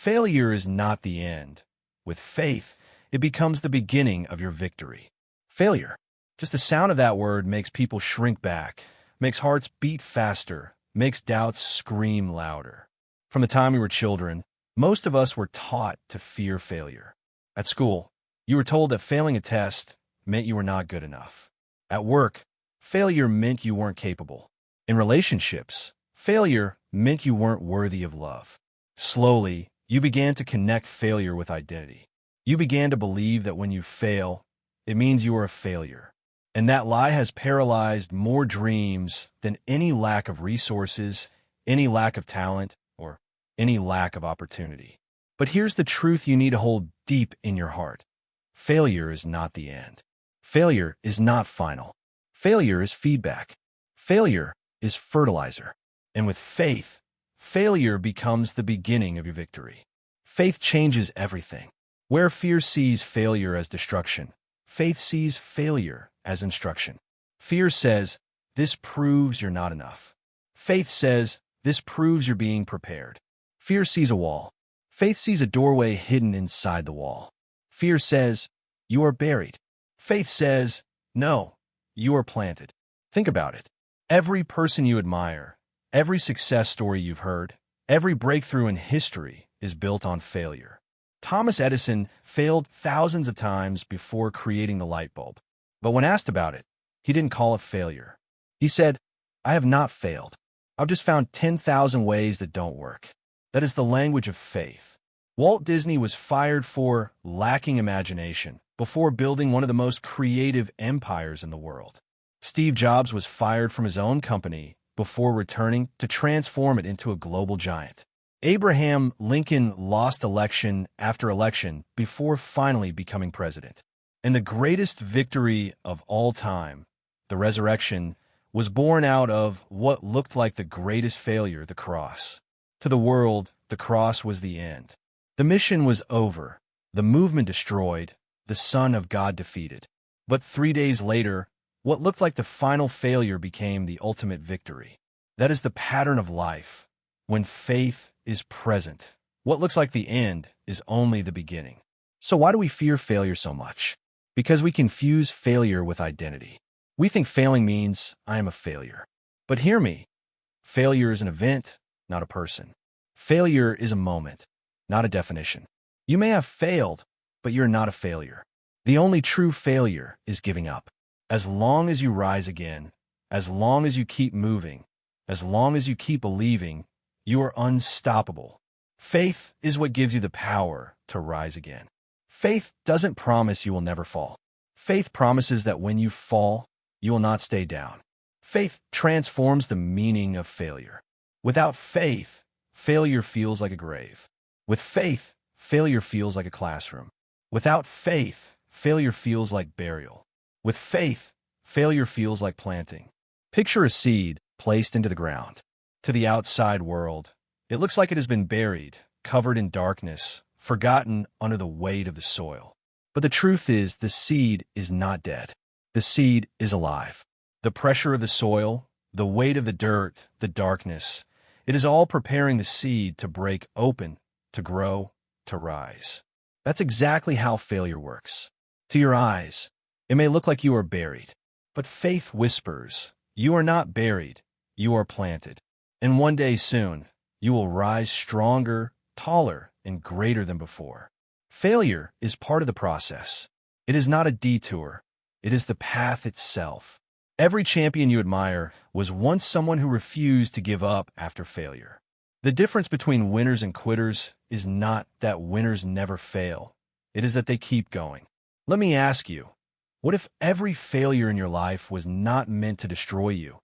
Failure is not the end. With faith, it becomes the beginning of your victory. Failure. Just the sound of that word makes people shrink back, makes hearts beat faster, makes doubts scream louder. From the time we were children, most of us were taught to fear failure. At school, you were told that failing a test meant you were not good enough. At work, failure meant you weren't capable. In relationships, failure meant you weren't worthy of love. Slowly, you began to connect failure with identity. You began to believe that when you fail, it means you are a failure. And that lie has paralyzed more dreams than any lack of resources, any lack of talent, or any lack of opportunity. But here's the truth you need to hold deep in your heart. Failure is not the end. Failure is not final. Failure is feedback. Failure is fertilizer. And with faith, failure becomes the beginning of your victory. Faith changes everything. Where fear sees failure as destruction, faith sees failure as instruction. Fear says, this proves you're not enough. Faith says, this proves you're being prepared. Fear sees a wall. Faith sees a doorway hidden inside the wall. Fear says, you are buried. Faith says, no, you are planted. Think about it. Every person you admire, every success story you've heard, every breakthrough in history is built on failure. Thomas Edison failed thousands of times before creating the light bulb. But when asked about it, he didn't call it failure. He said, I have not failed. I've just found 10,000 ways that don't work. That is the language of faith. Walt Disney was fired for lacking imagination before building one of the most creative empires in the world. Steve Jobs was fired from his own company before returning to transform it into a global giant. Abraham Lincoln lost election after election before finally becoming president. And the greatest victory of all time, the resurrection, was born out of what looked like the greatest failure, the cross. To the world, the cross was the end. The mission was over, the movement destroyed, the Son of God defeated. But 3 days later, what looked like the final failure became the ultimate victory. That is the pattern of life. When faith is present, what looks like the end is only the beginning. So why do we fear failure so much? Because we confuse failure with identity. We think failing means I am a failure. But hear me, failure is an event, not a person. Failure is a moment, not a definition. You may have failed, but you're not a failure. The only true failure is giving up. As long as you rise again, as long as you keep moving, as long as you keep believing, you are unstoppable. Faith is what gives you the power to rise again. Faith doesn't promise you will never fall. Faith promises that when you fall, you will not stay down. Faith transforms the meaning of failure. Without faith, failure feels like a grave. With faith, failure feels like a classroom. Without faith, failure feels like burial. With faith, failure feels like planting. Picture a seed placed into the ground. To the outside world, it looks like it has been buried, covered in darkness, forgotten under the weight of the soil. But the truth is, the seed is not dead. The seed is alive. The pressure of the soil, the weight of the dirt, the darkness, it is all preparing the seed to break open, to grow, to rise. That's exactly how failure works. To your eyes, it may look like you are buried, but faith whispers, you are not buried, you are planted. And one day soon, you will rise stronger, taller, and greater than before. Failure is part of the process. It is not a detour. It is the path itself. Every champion you admire was once someone who refused to give up after failure. The difference between winners and quitters is not that winners never fail. It is that they keep going. Let me ask you, what if every failure in your life was not meant to destroy you,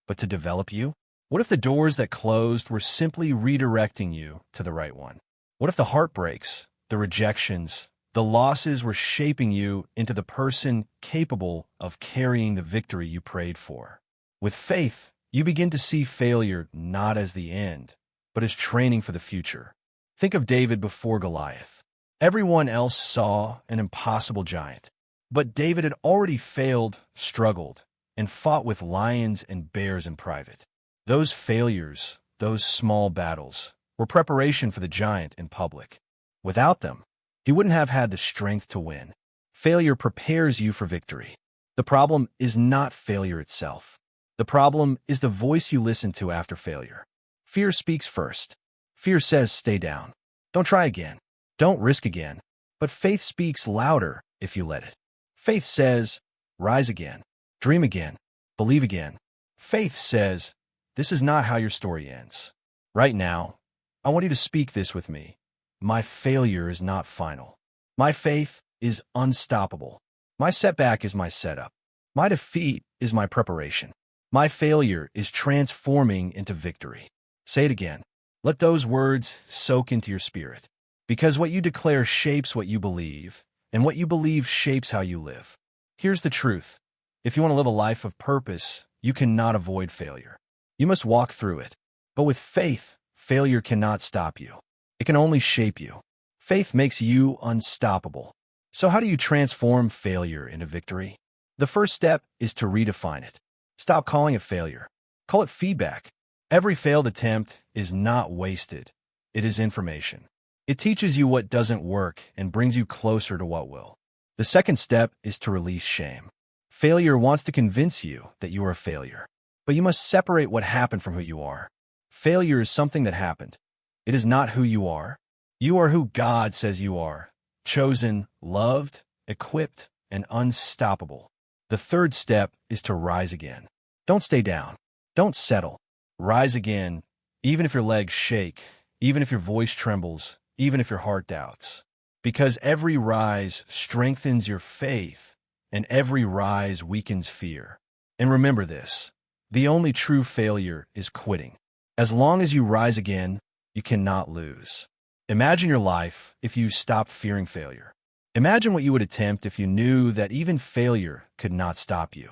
but to develop you? What if the doors that closed were simply redirecting you to the right one? What if the heartbreaks, the rejections, the losses were shaping you into the person capable of carrying the victory you prayed for? With faith, you begin to see failure not as the end, but as training for the future. Think of David before Goliath. Everyone else saw an impossible giant, but David had already failed, struggled, and fought with lions and bears in private. Those failures, those small battles, were preparation for the giant in public. Without them, he wouldn't have had the strength to win. Failure prepares you for victory. The problem is not failure itself. The problem is the voice you listen to after failure. Fear speaks first. Fear says, stay down. Don't try again. Don't risk again. But faith speaks louder if you let it. Faith says, rise again. Dream again. Believe again. Faith says, this is not how your story ends. Right now, I want you to speak this with me. My failure is not final. My faith is unstoppable. My setback is my setup. My defeat is my preparation. My failure is transforming into victory. Say it again. Let those words soak into your spirit. Because what you declare shapes what you believe, and what you believe shapes how you live. Here's the truth. If you want to live a life of purpose, you cannot avoid failure. You must walk through it. But with faith, failure cannot stop you. It can only shape you. Faith makes you unstoppable. So how do you transform failure into victory? The first step is to redefine it. Stop calling it failure. Call it feedback. Every failed attempt is not wasted. It is information. It teaches you what doesn't work and brings you closer to what will. The second step is to release shame. Failure wants to convince you that you are a failure. But you must separate what happened from who you are. Failure is something that happened. It is not who you are. You are who God says you are. Chosen, loved, equipped, and unstoppable. The third step is to rise again. Don't stay down. Don't settle. Rise again, even if your legs shake, even if your voice trembles, even if your heart doubts. Because every rise strengthens your faith, and every rise weakens fear. And remember this, the only true failure is quitting. As long as you rise again, you cannot lose. Imagine your life if you stopped fearing failure. Imagine what you would attempt if you knew that even failure could not stop you.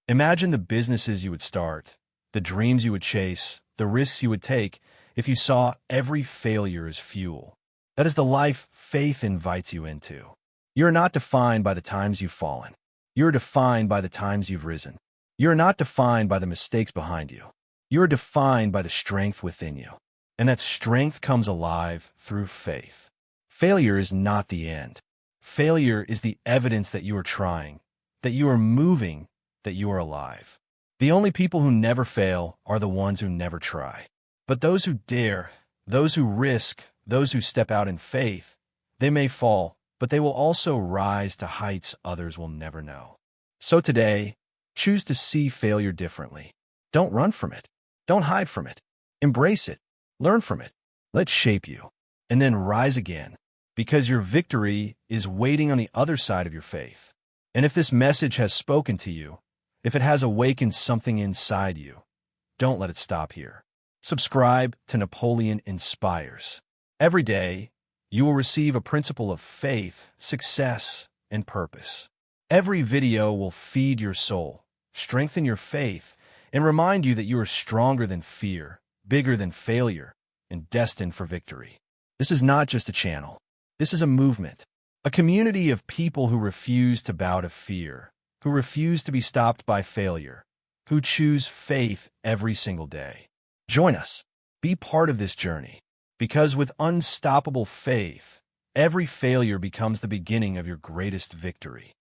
Imagine the businesses you would start, the dreams you would chase, the risks you would take if you saw every failure as fuel. That is the life faith invites you into. You are not defined by the times you've fallen. You are defined by the times you've risen. You are not defined by the mistakes behind you. You are defined by the strength within you. And that strength comes alive through faith. Failure is not the end. Failure is the evidence that you are trying, that you are moving, that you are alive. The only people who never fail are the ones who never try. But those who dare, those who risk, those who step out in faith, they may fall, but they will also rise to heights others will never know. So today, choose to see failure differently. Don't run from it. Don't hide from it. Embrace it. Learn from it. Let it shape you. And then rise again, because your victory is waiting on the other side of your faith. And if this message has spoken to you, if it has awakened something inside you, don't let it stop here. Subscribe to Napoleon Inspires. Every day, you will receive a principle of faith, success, and purpose. Every video will feed your soul, strengthen your faith, and remind you that you are stronger than fear, bigger than failure, and destined for victory. This is not just a channel. This is a movement, a community of people who refuse to bow to fear, who refuse to be stopped by failure, who choose faith every single day. Join us. Be part of this journey, because with unstoppable faith, every failure becomes the beginning of your greatest victory.